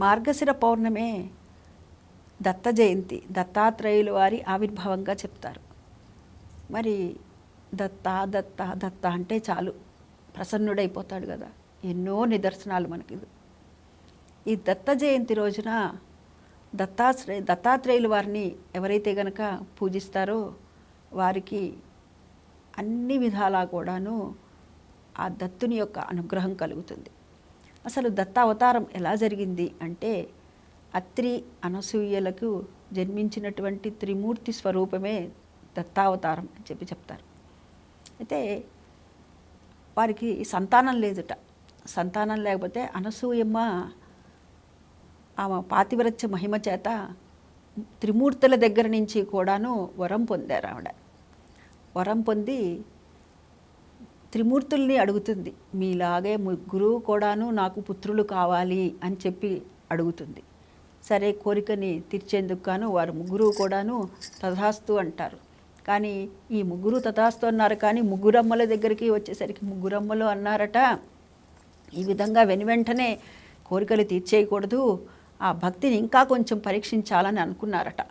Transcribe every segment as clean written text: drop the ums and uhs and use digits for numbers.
మార్గశిర పౌర్ణమే దత్త జయంతి, దత్తాత్రేయుల వారి ఆవిర్భావంగా చెప్తారు. మరి దత్త దత్త దత్త అంటే చాలు ప్రసన్నుడైపోతాడు కదా. ఎన్నో నిదర్శనాలు మనకి. ఈ దత్త జయంతి రోజున దత్తాత్రేయుల వారిని ఎవరైతే గనక పూజిస్తారో వారికి అన్ని విధాలా కూడాను ఆ దత్తుని యొక్క అనుగ్రహం కలుగుతుంది. అసలు దత్త అవతారం ఎలా జరిగింది అంటే, అత్రి అనసూయలకు జన్మించినటువంటి త్రిమూర్తి స్వరూపమే దత్తావతారం అని చెప్తారు. అయితే వారికి సంతానం లేదుట. సంతానం లేకపోతే అనసూయమ్మ ఆమె పాతివ్రత్య మహిమ చేత త్రిమూర్తుల దగ్గర నుంచి కూడాను వరం పొందారు. ఆవిడ వరం పొంది త్రిమూర్తుల్ని అడుగుతుంది, మీలాగే ముగ్గురు కూడాను నాకు పుత్రులు కావాలి అని చెప్పి అడుగుతుంది. సరే, కోరికని తీర్చేందుకు గాను వారు ముగ్గురు కూడాను తథాస్తు అంటారు. కానీ ఈ ముగ్గురు తథాస్తు అన్నారు, కానీ ముగ్గురమ్మల దగ్గరికి వచ్చేసరికి ముగ్గురమ్మలు అన్నారట, ఈ విధంగా వెనువెంటనే కోరికలు తీర్చేయకూడదు, ఆ భక్తిని ఇంకా కొంచెం పరీక్షించాలని అనుకున్నారట.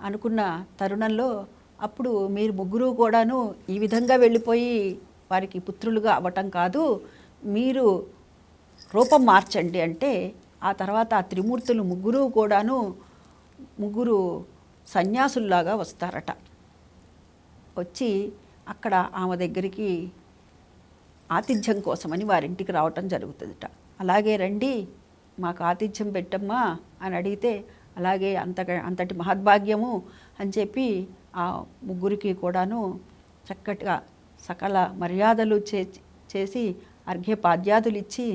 అనుకున్న తరుణంలో అప్పుడు మీరు ముగ్గురు కూడాను ఈ విధంగా వెళ్ళిపోయి వారికి పుత్రులుగా అవ్వటం కాదు, మీరు రూపం మార్చండి అంటే, ఆ తర్వాత ఆ త్రిమూర్తులు ముగ్గురు కూడాను ముగ్గురు సన్యాసుల్లాగా వస్తారట. వచ్చి అక్కడ ఆమె దగ్గరికి ఆతిథ్యం కోసమని వారింటికి రావటం జరుగుతుందట. అలాగే రండి, మాకు ఆతిథ్యం పెట్టమ్మా అని అడిగితే, అలాగే అంతటి మహద్భాగ్యము అని చెప్పి ఆ ముగ్గురికి కూడాను చక్కటిగా సకల మర్యాదలు చేసి అర్ఘ్యపాద్యాదులు ఇచ్చి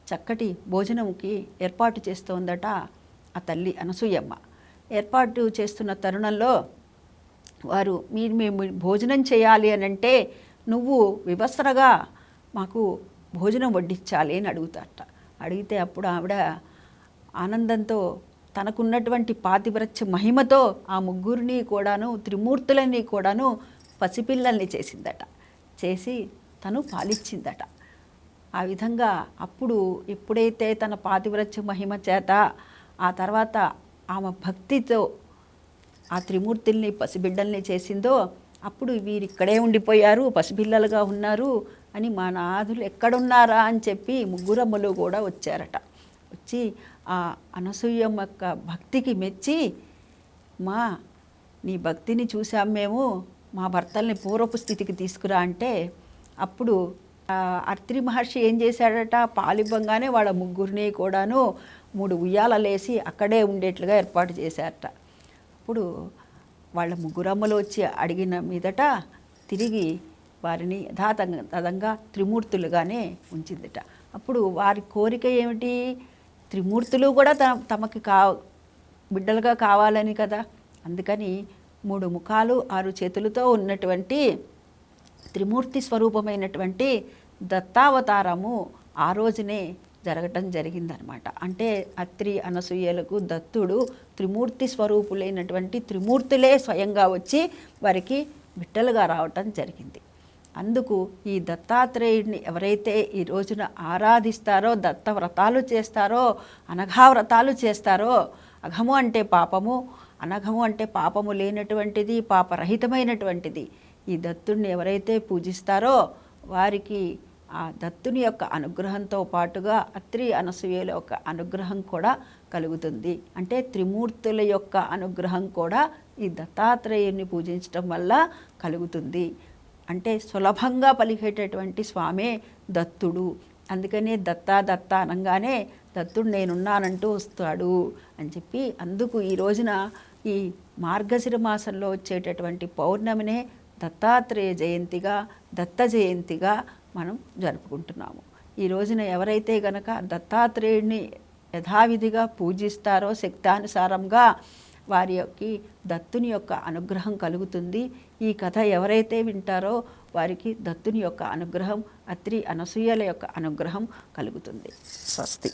చక్కటి భోజనంకి ఏర్పాటు చేస్తోందట ఆ తల్లి అనసూయమ్మ. ఏర్పాటు చేస్తున్న తరుణంలో వారు మేము భోజనం చేయాలి అని అంటే నువ్వు వివస్త్రగా మాకు భోజనం వడ్డించాలి అని అడుగుతారట. అడిగితే అప్పుడు ఆవిడ ఆనందంతో తనకున్నటువంటి పాతివ్రత్య మహిమతో ఆ ముగ్గురిని కూడాను త్రిమూర్తులని కూడాను పసిపిల్లల్ని చేసిందట. చేసి తను పాలిచ్చిందట. ఆ విధంగా అప్పుడు ఎప్పుడైతే తన పాతివ్రత్య మహిమ చేత ఆ తర్వాత ఆమె భక్తితో ఆ త్రిమూర్తుల్ని పసిబిడ్డల్ని చేసిందో, అప్పుడు వీరిక్కడే ఉండిపోయారు, పసిపిల్లలుగా ఉన్నారు అని మా నాథులు ఎక్కడున్నారా అని చెప్పి ముగ్గురమ్మలు కూడా వచ్చారట. వచ్చి ఆ అనసూయమ్మ యొక్క భక్తికి మెచ్చి, మా నీ భక్తిని చూసాం మేము, మా భర్తల్ని పూర్వపు స్థితికి తీసుకురా అంటే, అప్పుడు అత్రి మహర్షి ఏం చేశాడట, పాలివ్వంగానే వాళ్ళ ముగ్గురిని కూడాను 3 ఉయ్యాలలేసి అక్కడే ఉండేట్లుగా ఏర్పాటు చేశారట. అప్పుడు వాళ్ళ ముగ్గురమ్మలు వచ్చి అడిగిన మీదట తిరిగి వారిని యథాతథంగా త్రిమూర్తులుగానే ఉంచిందిట. అప్పుడు వారి కోరిక ఏమిటి, త్రిమూర్తులు కూడా తమకి బిడ్డలుగా కావాలని కదా. అందుకని 3 ముఖాలు 6 చేతులతో ఉన్నటువంటి త్రిమూర్తి స్వరూపమైనటువంటి దత్తావతారము ఆ రోజునే జరగటం జరిగిందనమాట. అంటే అత్రి అనసూయలకు దత్తుడు త్రిమూర్తి స్వరూపులైనటువంటి త్రిమూర్తులే స్వయంగా వచ్చి వారికి బిడ్డలుగా రావటం జరిగింది. అందుకు ఈ దత్తాత్రేయుడిని ఎవరైతే ఈ రోజున ఆరాధిస్తారో, దత్త వ్రతాలు చేస్తారో, అనఘా వ్రతాలు చేస్తారో, అఘము అంటే పాపము, అనఘము అంటే పాపము లేనటువంటిది, పాపరహితమైనటువంటిది, ఈ దత్తుడిని ఎవరైతే పూజిస్తారో వారికి ఆ దత్తుని యొక్క అనుగ్రహంతో పాటుగా అత్రి అనసూయల యొక్క అనుగ్రహం కూడా కలుగుతుంది. అంటే త్రిమూర్తుల యొక్క అనుగ్రహం కూడా ఈ దత్తాత్రేయుని పూజించడం వల్ల కలుగుతుంది. అంటే సులభంగా పలికేటటువంటి స్వామే దత్తుడు. అందుకనే దత్త దత్త అనగానే దత్తుడు నేనున్నానంటూ వస్తాడు అని చెప్పి, అందుకు ఈ రోజున ఈ మార్గశిర మాసంలో వచ్చేటటువంటి పౌర్ణమినే దత్తాత్రేయ జయంతిగా, దత్త జయంతిగా మనం జరుపుకుంటున్నాము. ఈ రోజున ఎవరైతే గనక దత్తాత్రేయుడిని యథావిధిగా పూజిస్తారో శక్తానుసారంగా వారి యొక్క దత్తుని యొక్క అనుగ్రహం కలుగుతుంది. ఈ కథ ఎవరైతే వింటారో వారికి దత్తుని యొక్క అనుగ్రహం, అత్రి అనసూయల యొక్క అనుగ్రహం కలుగుతుంది. స్వస్తి.